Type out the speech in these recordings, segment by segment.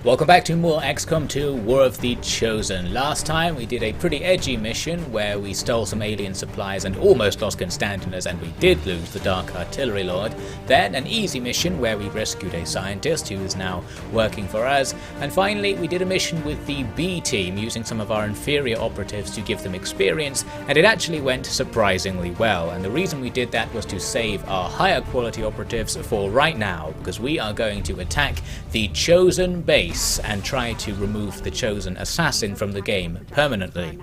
Welcome back to more XCOM 2 War of the Chosen. Last time we did a pretty edgy mission where we stole some alien supplies and almost lost Constantinus, and we did lose the Dark Artillery Lord. Then an easy mission where we rescued a scientist who is now working for us. And finally we did a mission with the B team using some of our inferior operatives to give them experience, and it actually went surprisingly well. And the reason we did that was to save our higher quality operatives for right now, because we are going to attack the Chosen base and try to remove the Chosen assassin from the game permanently.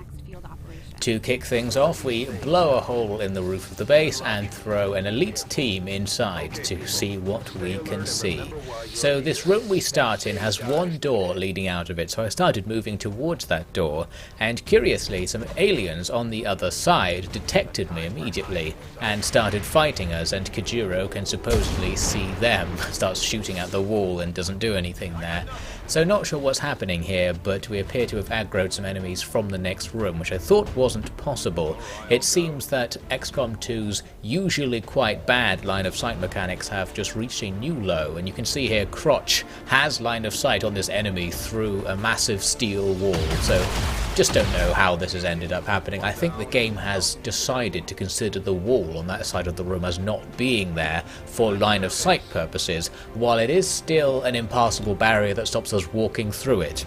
To kick things off, we blow a hole in the roof of the base and throw an elite team inside to see what we can see. So this room we start in has one door leading out of it, so I started moving towards that door, and curiously some aliens on the other side detected me immediately and started fighting us, and Kajiro can supposedly see them, starts shooting at the wall and doesn't do anything there. So not sure what's happening here, but we appear to have aggroed some enemies from the next room, which I thought wasn't possible. It seems that XCOM 2's usually quite bad line of sight mechanics have just reached a new low, and you can see here Crotch has line of sight on this enemy through a massive steel wall. So just don't know how this has ended up happening. I think the game has decided to consider the wall on that side of the room as not being there for line of sight purposes, while it is still an impassable barrier that stops us walking through it.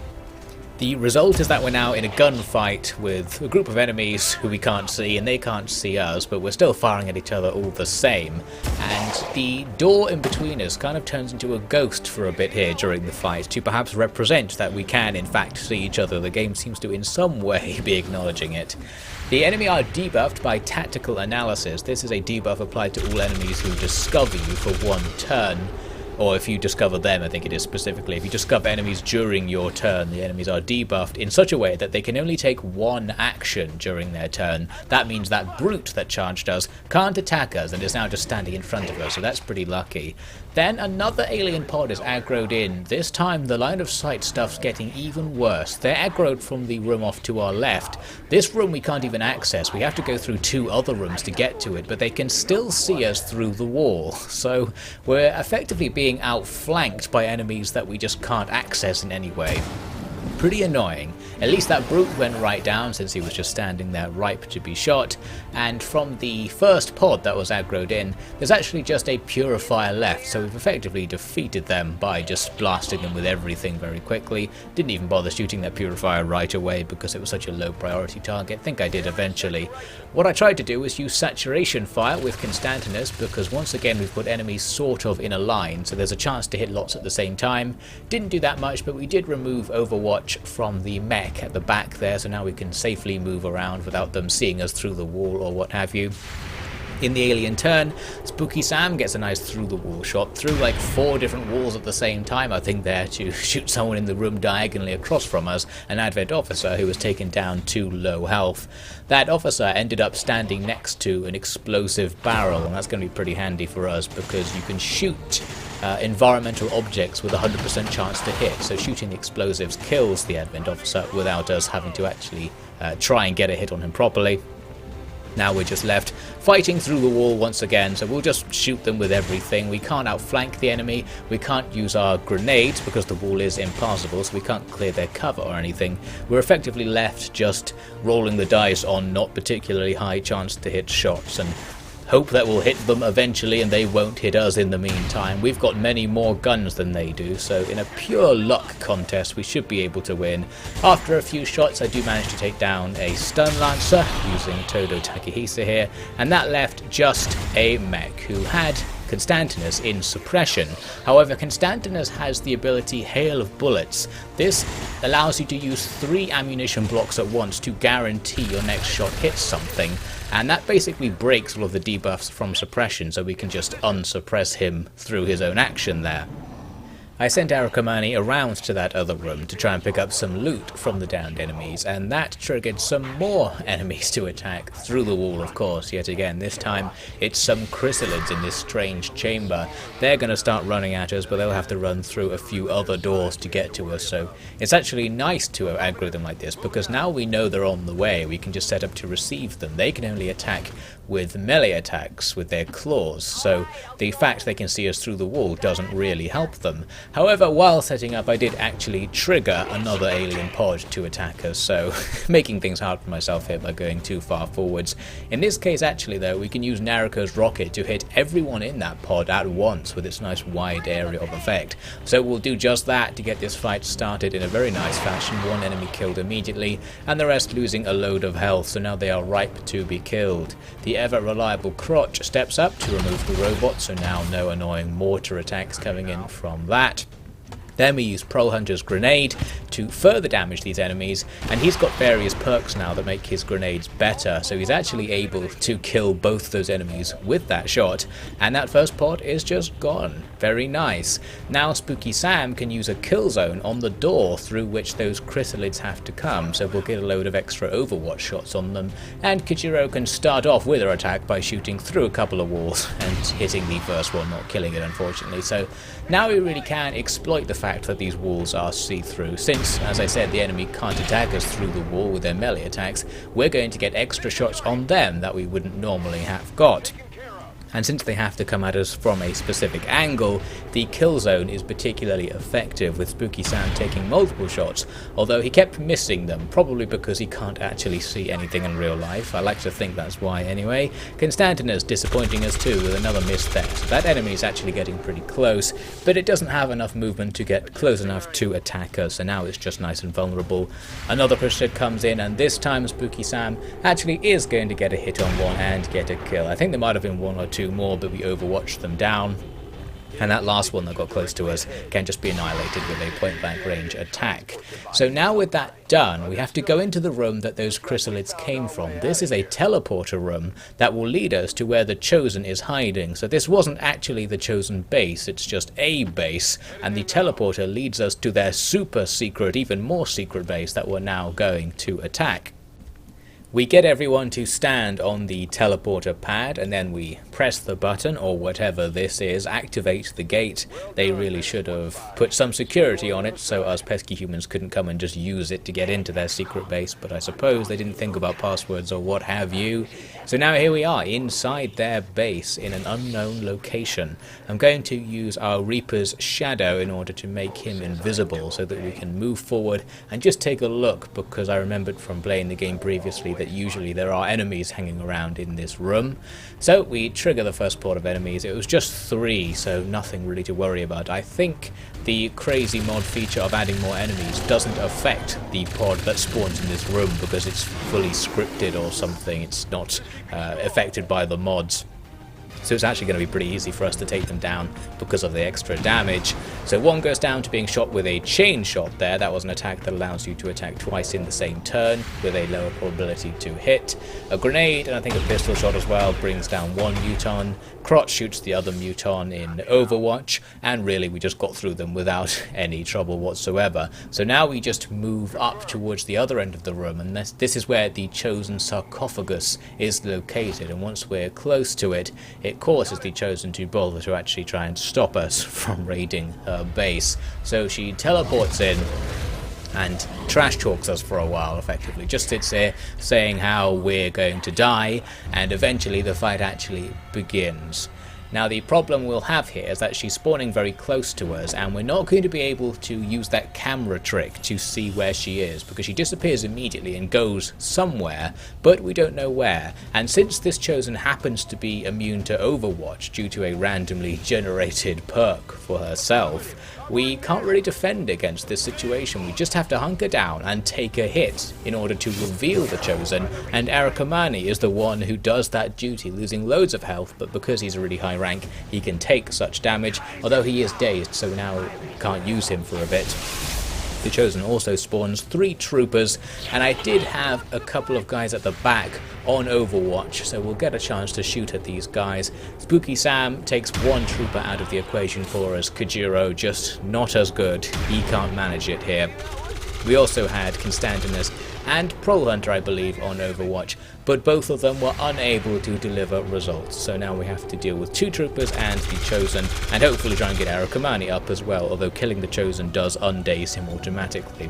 The result is that we're now in a gunfight with a group of enemies who we can't see, and they can't see us, but we're still firing at each other all the same. And the door in between us kind of turns into a ghost for a bit here during the fight, to perhaps represent that we can in fact see each other. The game seems to in some way be acknowledging it. The enemy are debuffed by tactical analysis. This is a debuff applied to all enemies who discover you for one turn. Or if you discover them, I think it is specifically. If you discover enemies during your turn, the enemies are debuffed in such a way that they can only take one action during their turn. That means that brute that charged us can't attack us and is now just standing in front of us, so that's pretty lucky. Then another alien pod is aggroed in. This time the line of sight stuff's getting even worse. They're aggroed from the room off to our left. This room we can't even access. We have to go through two other rooms to get to it, but they can still see us through the wall. So we're effectively being outflanked by enemies that we just can't access in any way. Pretty annoying. At least that brute went right down since he was just standing there ripe to be shot, and from the first pod that was aggroed in, there's actually just a purifier left, so we've effectively defeated them by just blasting them with everything very quickly. Didn't even bother shooting that purifier right away because it was such a low priority target. I think I did eventually. What I tried to do was use saturation fire with Constantinus, because once again we've put enemies sort of in a line, so there's a chance to hit lots at the same time. Didn't do that much, but we did remove Overwatch from the mech at the back there, so now we can safely move around without them seeing us through the wall or what have you. In the alien turn, Spooky Sam gets a nice through the wall shot through like 4 different walls at the same time, I think, there to shoot someone in the room diagonally across from us, an Advent officer who was taken down to low health. That officer ended up standing next to an explosive barrel, and that's going to be pretty handy for us because you can shoot environmental objects with a 100% chance to hit, so shooting the explosives kills the Advent officer without us having to actually try and get a hit on him properly. Now we're just left fighting through the wall once again, so we'll just shoot them with everything. We can't outflank the enemy, we can't use our grenades because the wall is impassable, so we can't clear their cover or anything. We're effectively left just rolling the dice on not particularly high chance to hit shots, and hope that we'll hit them eventually and they won't hit us in the meantime. We've got many more guns than they do, so in a pure luck contest we should be able to win. After a few shots I do manage to take down a stun lancer using Todo Takehisa here, and that left just a mech who had Constantinus in suppression. However, Constantinus has the ability Hail of Bullets. This allows you to use 3 ammunition blocks at once to guarantee your next shot hits something, and that basically breaks all of the debuffs from suppression, so we can just unsuppress him through his own action there. I sent Arakamani around to that other room to try and pick up some loot from the downed enemies, and that triggered some more enemies to attack through the wall, of course, yet again. This time it's some chrysalids in this strange chamber. They're going to start running at us, but they'll have to run through a few other doors to get to us, so it's actually nice to aggro them like this, because now we know they're on the way, we can just set up to receive them. They can only attack with melee attacks with their claws, so the fact they can see us through the wall doesn't really help them. However, while setting up, I did actually trigger another alien pod to attack us, so making things hard for myself here by going too far forwards. In this case actually though, we can use Nariko's rocket to hit everyone in that pod at once with its nice wide area of effect. So we'll do just that to get this fight started in a very nice fashion. One enemy killed immediately, and the rest losing a load of health, so now they are ripe to be killed. The ever reliable Crotch steps up to remove the robot, so now no annoying mortar attacks coming in from that. Then we use Prole Hunter's grenade to further damage these enemies, and he's got various perks now that make his grenades better, so he's actually able to kill both those enemies with that shot, and that first pod is just gone. Very nice. Now Spooky Sam can use a kill zone on the door through which those chrysalids have to come, so we'll get a load of extra Overwatch shots on them, and Kojiro can start off with her attack by shooting through a couple of walls and hitting the first one, not killing it unfortunately. So now we really can exploit the fact that these walls are see-through. Since, as I said, the enemy can't attack us through the wall with their melee attacks, we're going to get extra shots on them that we wouldn't normally have got. And since they have to come at us from a specific angle, the kill zone is particularly effective, with Spooky Sam taking multiple shots, although he kept missing them, probably because he can't actually see anything in real life. I like to think that's why anyway. Constantinus disappointing us too with another miss there, so that enemy is actually getting pretty close, but it doesn't have enough movement to get close enough to attack us, so now it's just nice and vulnerable. Another Chrysalid comes in, and this time Spooky Sam actually is going to get a hit on one and get a kill. I think there might have been one or two more, but we overwatched them down, and that last one that got close to us can just be annihilated with a point-blank range attack. So now with that done, we have to go into the room that those chrysalids came from. This is a teleporter room that will lead us to where the Chosen is hiding. So this wasn't actually the Chosen base, it's just a base, and the teleporter leads us to their super secret, even more secret base that we're now going to attack. We get everyone to stand on the teleporter pad, and then we press the button, or whatever this is, activate the gate. They really should have put some security on it so us pesky humans couldn't come and just use it to get into their secret base, but I suppose they didn't think about passwords or what have you. So now here we are, inside their base in an unknown location. I'm going to use our Reaper's Shadow in order to make him invisible so that we can move forward and just take a look, because I remembered from playing the game previously that usually there are enemies hanging around in this room. So we trigger the first pod of enemies. It was just 3, so nothing really to worry about. I think the crazy mod feature of adding more enemies doesn't affect the pod that spawns in this room because it's fully scripted or something. It's not affected by the mods. So it's actually going to be pretty easy for us to take them down because of the extra damage. So one goes down to being shot with a chain shot there. That was an attack that allows you to attack twice in the same turn with a lower probability to hit. A grenade, and I think a pistol shot as well, brings down one muton. Crotch shoots the other muton in Overwatch, and really we just got through them without any trouble whatsoever. So now we just move up towards the other end of the room, and this is where the Chosen sarcophagus is located, and once we're close to it, it causes the Chosen to bother to actually try and stop us from raiding her base. So she teleports in and trash talks us for a while, effectively. Just sits there saying how we're going to die, and eventually the fight actually begins. Now the problem we'll have here is that she's spawning very close to us, and we're not going to be able to use that camera trick to see where she is, because she disappears immediately and goes somewhere, but we don't know where. And since this Chosen happens to be immune to Overwatch due to a randomly generated perk for herself, we can't really defend against this situation. We just have to hunker down and take a hit in order to reveal the Chosen, and Arakamani is the one who does that duty, losing loads of health, but because he's a really high rank, he can take such damage, although he is dazed, so now can't use him for a bit. The Chosen also spawns 3 troopers, and I did have a couple of guys at the back on Overwatch, so we'll get a chance to shoot at these guys. Spooky Sam takes 1 trooper out of the equation for us. Kojiro just not as good. He can't manage it here. We also had Constantinus and Prole Hunter, I believe, on Overwatch, but both of them were unable to deliver results. So now we have to deal with 2 troopers and the Chosen, and hopefully try and get Arakamani up as well, although killing the Chosen does undaze him automatically.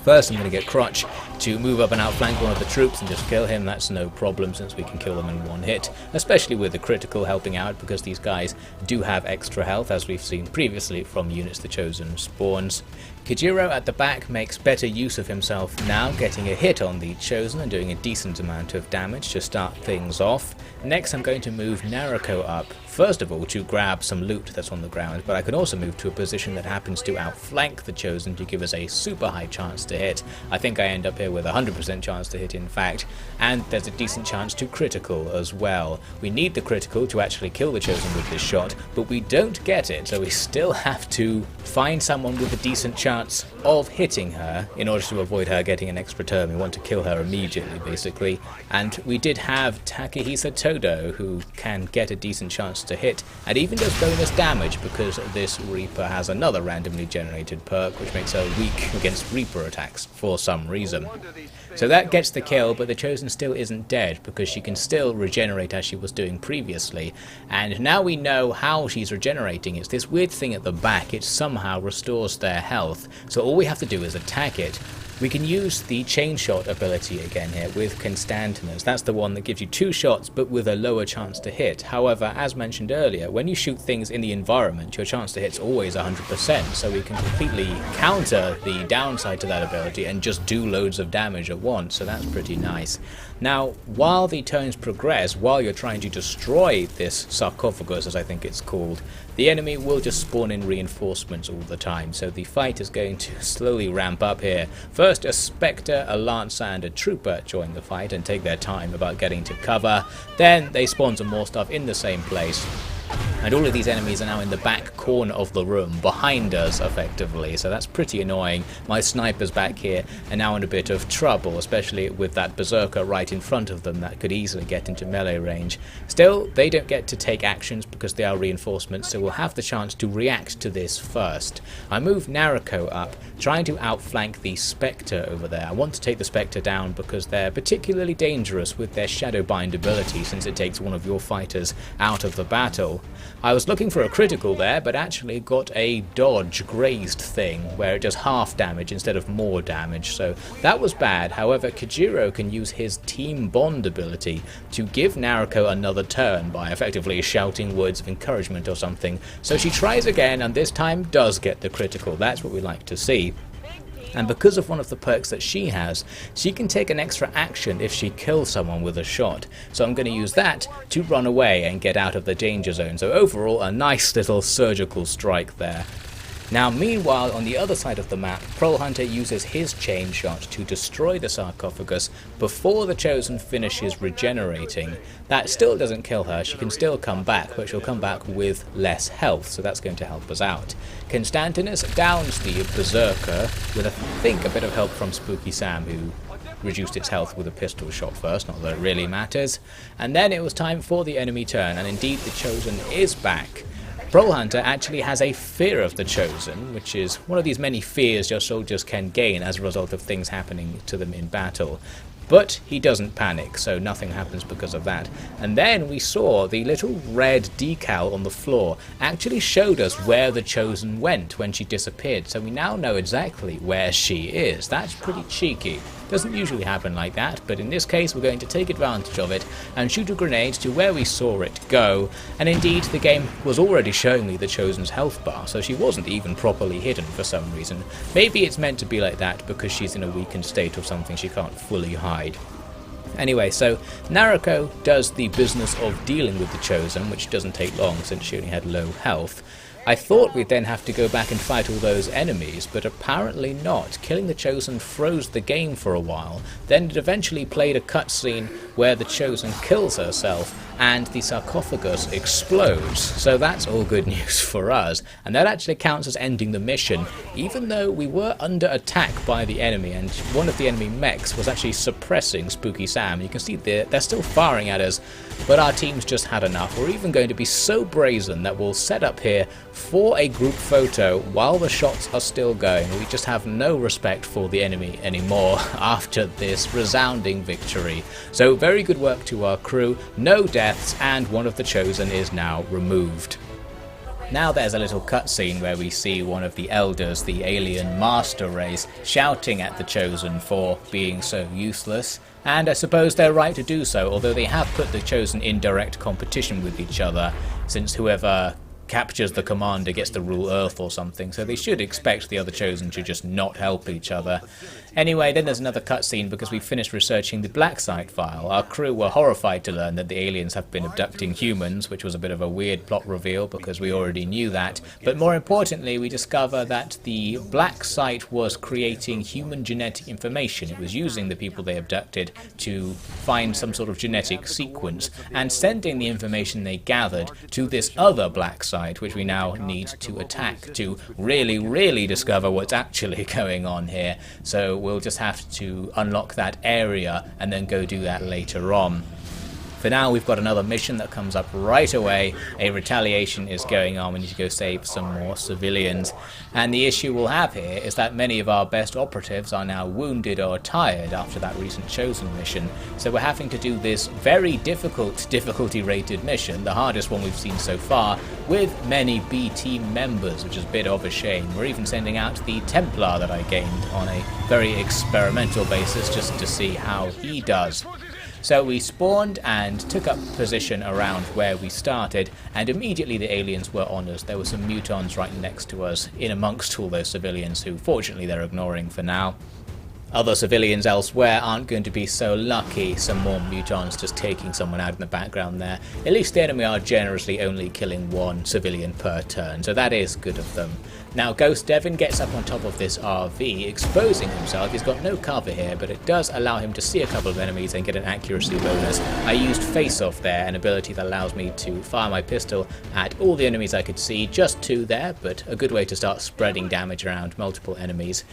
First I'm going to get Crotch to move up and outflank one of the troops and just kill him. That's no problem since we can kill them in one hit, especially with the critical helping out because these guys do have extra health as we've seen previously from units the Chosen spawns. Kajiro at the back makes better use of himself now, getting a hit on the Chosen and doing a decent amount of damage to start things off. Next I'm going to move Narako up, first of all to grab some loot that's on the ground, but I can also move to a position that happens to outflank the Chosen to give us a super high chance to hit. I think I end up here with a 100% chance to hit in fact, and there's a decent chance to critical as well. We need the critical to actually kill the Chosen with this shot, but we don't get it, so we still have to find someone with a decent chance of hitting her in order to avoid her getting an extra turn. We want to kill her immediately basically, and we did have Takahisa Todo who can get a decent chance to hit and even does bonus damage because this Reaper has another randomly generated perk which makes her weak against Reaper attacks for some reason. So that gets the kill, but the Chosen still isn't dead because she can still regenerate as she was doing previously, and now we know how she's regenerating. It's this weird thing at the back, it somehow restores their health, so all we have to do is attack it. We can use the chain shot ability again here with Constantinus. That's the one that gives you 2 shots but with a lower chance to hit. However, as mentioned earlier, when you shoot things in the environment, your chance to hit is always 100%, so we can completely counter the downside to that ability and just do loads of damage at once, so that's pretty nice. Now, while the turns progress, while you're trying to destroy this sarcophagus, as I think it's called, the enemy will just spawn in reinforcements all the time, so the fight is going to slowly ramp up here. First, a Spectre, a Lancer and a Trooper join the fight and take their time about getting to cover. Then they spawn some more stuff in the same place. And all of these enemies are now in the back corner of the room, behind us effectively, so that's pretty annoying. My snipers back here are now in a bit of trouble, especially with that Berserker right in front of them that could easily get into melee range. Still, they don't get to take actions because they are reinforcements, so we'll have the chance to react to this first. I move Narako up, trying to outflank the Spectre over there. I want to take the Spectre down because they're particularly dangerous with their Shadowbind ability since it takes one of your fighters out of the battle. I was looking for a critical there, but actually got a dodge grazed thing where it does half damage instead of more damage, so that was bad. However, Kajiro can use his Team Bond ability to give Narako another turn by effectively shouting words of encouragement or something, so she tries again and this time does get the critical. That's what we like to see. And because of one of the perks that she has, she can take an extra action if she kills someone with a shot. So I'm going to use that to run away and get out of the danger zone. So overall, a nice little surgical strike there. Now meanwhile, on the other side of the map, Prole Hunter uses his chain shot to destroy the sarcophagus before the Chosen finishes regenerating. That still doesn't kill her, she can still come back, but she'll come back with less health, so that's going to help us out. Constantinus downs the Berserker with, I think, a bit of help from Spooky Sam, who reduced its health with a pistol shot first, not that it really matters. And then it was time for the enemy turn, and indeed the Chosen is back. Prole Hunter actually has a fear of the Chosen, which is one of these many fears your soldiers can gain as a result of things happening to them in battle. But he doesn't panic, so nothing happens because of that. And then we saw the little red decal on the floor actually showed us where the Chosen went when she disappeared, so we now know exactly where she is. That's pretty cheeky. Doesn't usually happen like that, but in this case we're going to take advantage of it and shoot a grenade to where we saw it go. And indeed the game was already showing me the Chosen's health bar, so she wasn't even properly hidden for some reason. Maybe it's meant to be like that because she's in a weakened state or something she can't fully hide. Anyway, so Narako does the business of dealing with the Chosen, which doesn't take long since she only had low health. I thought we'd then have to go back and fight all those enemies, but apparently not. Killing the Chosen froze the game for a while, then it eventually played a cutscene where the Chosen kills herself and the sarcophagus explodes. So that's all good news for us, and that actually counts as ending the mission, even though we were under attack by the enemy, and one of the enemy mechs was actually suppressing Spooky Sam. You can see they're still firing at us, but our team's just had enough. We're even going to be so brazen that we'll set up here for a group photo while the shots are still going. We just have no respect for the enemy anymore after this resounding victory. So very good work to our crew, no deaths, and one of the Chosen is now removed. Now there's a little cutscene where we see one of the elders, the alien master race, shouting at the Chosen for being so useless. And I suppose they're right to do so, although they have put the Chosen in direct competition with each other, since whoever captures the commander gets to rule Earth or something, so they should expect the other Chosen to just not help each other. Anyway, then there's another cutscene because we finished researching the Black Site file. Our crew were horrified to learn that the aliens have been abducting humans, which was a bit of a weird plot reveal because we already knew that. But more importantly, we discover that the Black Site was creating human genetic information. It was using the people they abducted to find some sort of genetic sequence and sending the information they gathered to this other Black Site, which we now need to attack to really discover what's actually going on here. So we'll just have to unlock that area and then go do that later on. For now, we've got another mission that comes up right away. A retaliation is going on. We need to go save some more civilians. And the issue we'll have here is that many of our best operatives are now wounded or tired after that recent Chosen mission. So we're having to do this very difficult difficulty-rated mission, the hardest one we've seen so far, with many B team members, which is a bit of a shame. We're even sending out the Templar that I gained on a very experimental basis just to see how he does. So we spawned and took up position around where we started, and immediately the aliens were on us. There were some mutons right next to us, in amongst all those civilians who fortunately they're ignoring for now. Other civilians elsewhere aren't going to be so lucky. Some more mutons just taking someone out in the background there. At least the enemy are generously only killing one civilian per turn, so that is good of them. Now WotC gets up on top of this RV, exposing himself. He's got no cover here, but it does allow him to see a couple of enemies and get an accuracy bonus. I used face-off there, an ability that allows me to fire my pistol at all the enemies I could see, just 2 there, but a good way to start spreading damage around multiple enemies.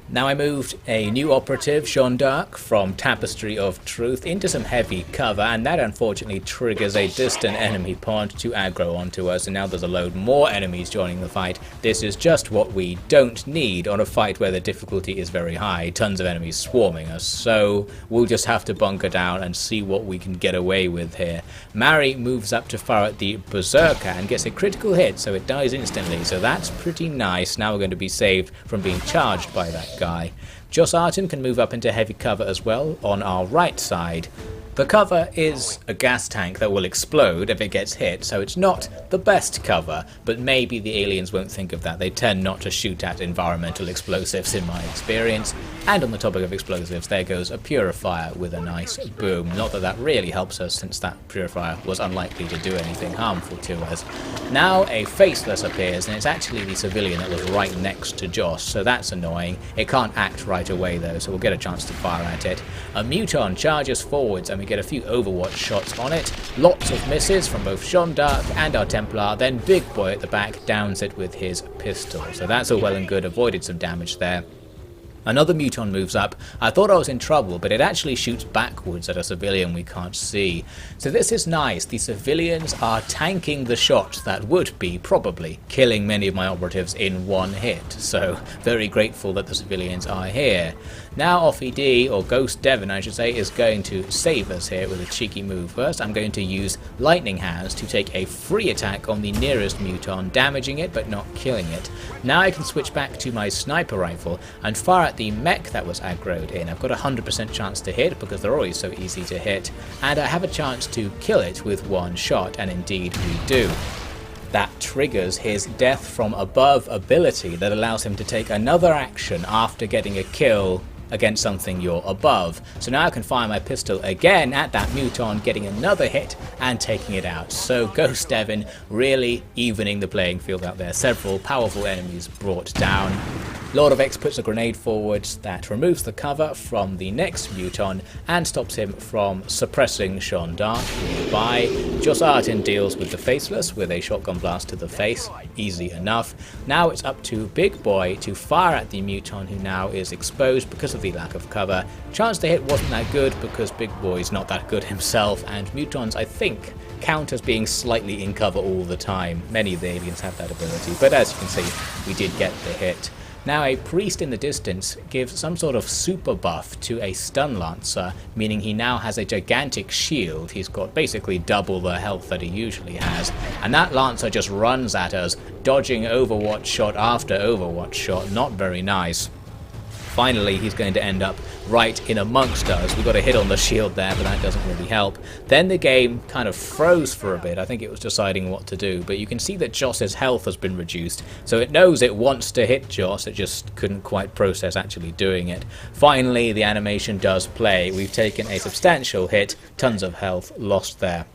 Now I moved a new operative, Jeanne d'Arc, from Tapestry of Truth into some heavy cover, and that unfortunately triggers a distant enemy pod to aggro onto us, and now there's a load more enemies joining the fight. This is just what we don't need on a fight where the difficulty is very high, tons of enemies swarming us, so we'll just have to bunker down and see what we can get away with here. Mary moves up to fire at the Berserker and gets a critical hit, so it dies instantly, so that's pretty nice. Now we're going to be saved from being charged by that guy. WotC can move up into heavy cover as well on our right side. The cover is a gas tank that will explode if it gets hit, so it's not the best cover, but maybe the aliens won't think of that. They tend not to shoot at environmental explosives in my experience. And on the topic of explosives, there goes a purifier with a nice boom. Not that that really helps us, since that purifier was unlikely to do anything harmful to us. Now a faceless appears, and it's actually the civilian that was right next to Joss, so that's annoying. It can't act right away though, so we'll get a chance to fire at it. A muton charges forwards, and we get a few Overwatch shots on it. Lots of misses from both Jeanne d'Arc and our Templar, then Big Boy at the back downs it with his pistol. So that's all well and good, avoided some damage there. Another muton moves up. I thought I was in trouble, but it actually shoots backwards at a civilian we can't see. So this is nice. The civilians are tanking the shot that would be probably killing many of my operatives in one hit. So very grateful that the civilians are here. Now OfficiallyDevin, or WotC I should say, is going to save us here with a cheeky move. First I'm going to use Lightning Hands to take a free attack on the nearest muton, damaging it but not killing it. Now I can switch back to my sniper rifle and fire at the mech that was aggroed in. I've got a 100% chance to hit because they're always so easy to hit, and I have a chance to kill it with one shot, and indeed we do. That triggers his death from above ability that allows him to take another action after getting a kill against something you're above. So now I can fire my pistol again at that muton, getting another hit and taking it out. So WotC really evening the playing field out there. Several powerful enemies brought down. Lord of X puts a grenade forwards that removes the cover from the next muton and stops him from suppressing Jeanne d'Arc nearby. WotC deals with the faceless with a shotgun blast to the face. Easy enough. Now it's up to Big Boy to fire at the muton who now is exposed because of the lack of cover. Chance to hit wasn't that good because Big Boy's not that good himself, and mutons I think count as being slightly in cover all the time. Many of the aliens have that ability, but as you can see, we did get the hit. Now a priest in the distance gives some sort of super buff to a stun lancer, meaning he now has a gigantic shield. He's got basically double the health that he usually has, and that lancer just runs at us dodging Overwatch shot after Overwatch shot. Not very nice. Finally, he's going to end up right in amongst us. We got a hit on the shield there, but that doesn't really help. Then the game kind of froze for a bit. I think it was deciding what to do, but you can see that Joss's health has been reduced, so it knows it wants to hit Joss. It just couldn't quite process actually doing it. Finally, the animation does play. We've taken a substantial hit, tons of health lost there.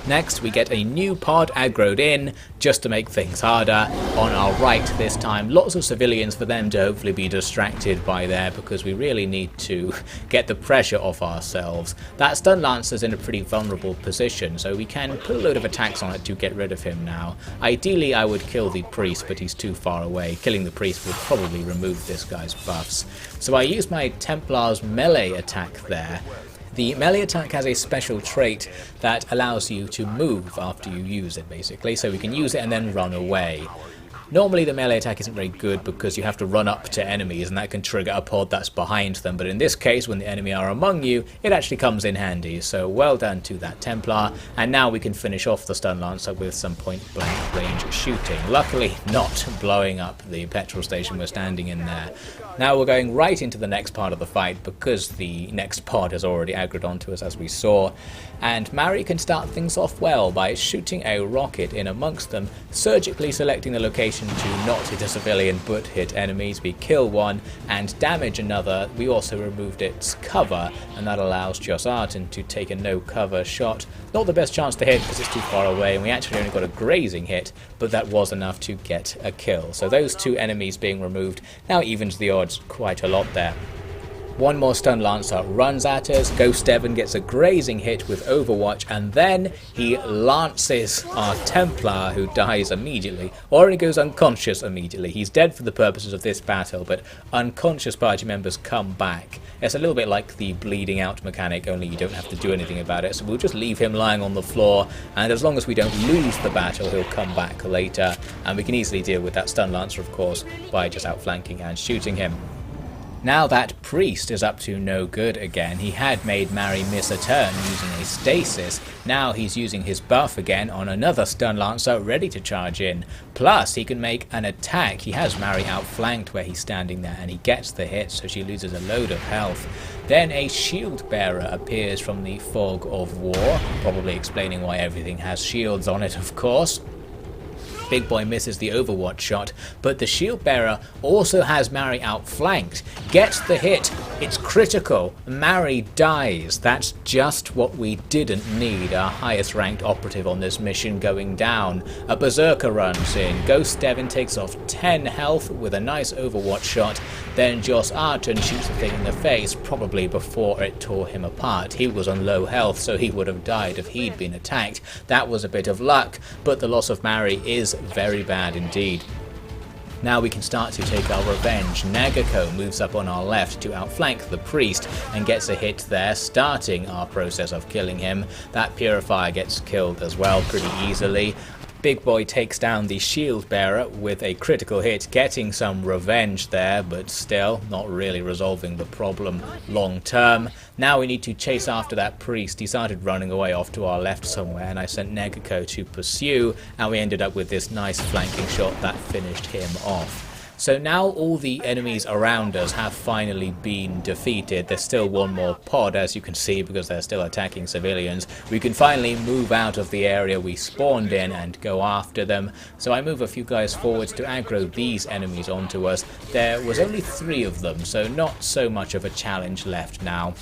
Next, we get a new pod aggroed in, just to make things harder. On our right this time, lots of civilians for them to hopefully be distracted by there, because we really need to get the pressure off ourselves. That stun lancer's in a pretty vulnerable position, so we can put a load of attacks on it to get rid of him now. Ideally, I would kill the priest, but he's too far away. Killing the priest would probably remove this guy's buffs. So I use my Templar's melee attack there. The melee attack has a special trait that allows you to move after you use it, basically, so we can use it and then run away. Normally the melee attack isn't very good because you have to run up to enemies and that can trigger a pod that's behind them, but in this case, when the enemy are among you, it actually comes in handy, so well done to that Templar. And now we can finish off the stun lancer with some point blank range shooting, luckily not blowing up the petrol station we're standing in there. Now we're going right into the next part of the fight because the next pod has already aggroed onto us, as we saw, and Mary can start things off well by shooting a rocket in amongst them, surgically selecting the location to not hit a civilian but hit enemies. We kill one and damage another. We also removed its cover, and that allows Joss Arton to take a no cover shot. Not the best chance to hit because it's too far away, and we actually only got a grazing hit, but that was enough to get a kill. So those two enemies being removed now evens the odds quite a lot there. One more stun lancer runs at us, GhostDevin gets a grazing hit with Overwatch, and then he lances our Templar, who dies immediately, or he goes unconscious immediately. He's dead for the purposes of this battle, but unconscious party members come back. It's a little bit like the bleeding out mechanic, only you don't have to do anything about it, so we'll just leave him lying on the floor, and as long as we don't lose the battle, he'll come back later, and we can easily deal with that stun lancer, of course, by just outflanking and shooting him. Now that priest is up to no good again. He had made Mary miss a turn using a stasis. Now he's using his buff again on another stun lancer ready to charge in. Plus he can make an attack. He has Mary outflanked where he's standing there and he gets the hit, so she loses a load of health. Then a shield bearer appears from the fog of war, probably explaining why everything has shields on it, of course. Big Boy misses the Overwatch shot, but the shield bearer also has Mary outflanked. Gets the hit, it's critical, Mary dies. That's just what we didn't need, our highest ranked operative on this mission going down. A berserker runs in, GhostDevin takes off 10 health with a nice Overwatch shot, then Joss Arton shoots the thing in the face, probably before it tore him apart. He was on low health, so he would have died if he'd been attacked. That was a bit of luck, but the loss of Mary is very bad indeed. Now we can start to take our revenge. Nagako moves up on our left to outflank the priest and gets a hit there, starting our process of killing him. That purifier gets killed as well pretty easily. Big Boy takes down the shield bearer with a critical hit, getting some revenge there, but still not really resolving the problem long term. Now we need to chase after that priest. He started running away off to our left somewhere, and I sent Nagako to pursue, and we ended up with this nice flanking shot that finished him off. So now all the enemies around us have finally been defeated. There's still one more pod, as you can see, because they're still attacking civilians. We can finally move out of the area we spawned in and go after them. So I move a few guys forwards to aggro these enemies onto us. There was only 3 of them, so not so much of a challenge left now.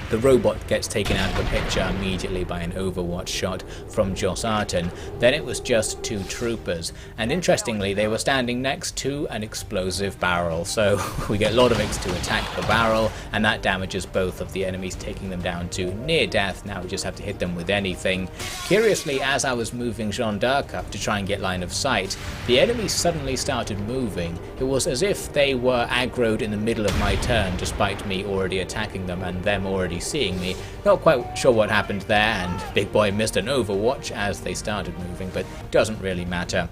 The robot gets taken out of the picture immediately by an Overwatch shot from Joss Arton. Then it was just 2 troopers, and interestingly they were standing next to an explosive barrel, so we get a lot of X to attack the barrel, and that damages both of the enemies, taking them down to near death. Now we just have to hit them with anything. Curiously, as I was moving Jeanne d'Arc up to try and get line of sight, the enemies suddenly started moving. It was as if they were aggroed in the middle of my turn, despite me already attacking them and them already seeing me. Not quite sure what happened there, and Big Boy missed an Overwatch as they started moving, but doesn't really matter.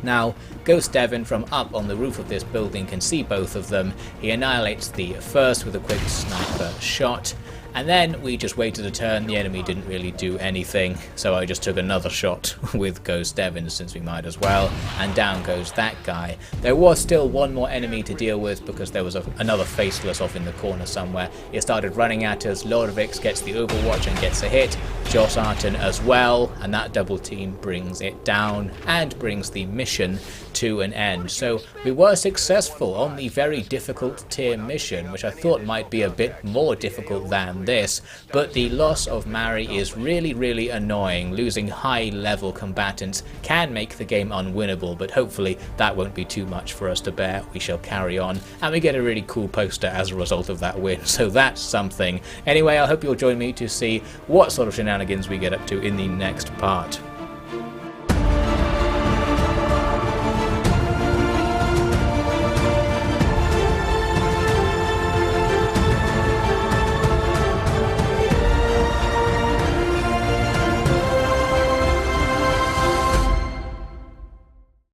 Now, GhostDevin from up on the roof of this building can see both of them. He annihilates the first with a quick sniper shot, And then we just waited a turn. The enemy didn't really do anything, so I just took another shot with Ghost Devin, since we might as well, and down goes that guy. There was still one more enemy to deal with because there was another faceless off in the corner somewhere. It started running at us. Lordovix gets the overwatch and gets a hit. Joss Arton as well, and that double team brings it down and brings the mission to an end. So we were successful on the very difficult tier mission, which I thought might be a bit more difficult than this, but the loss of Mari is really annoying. Losing high level combatants can make the game unwinnable, but hopefully that won't be too much for us to bear. We shall carry on, and we get a really cool poster as a result of that win, so that's something. Anyway, I hope you'll join me to see what sort of shenanigans we get up to in the next part.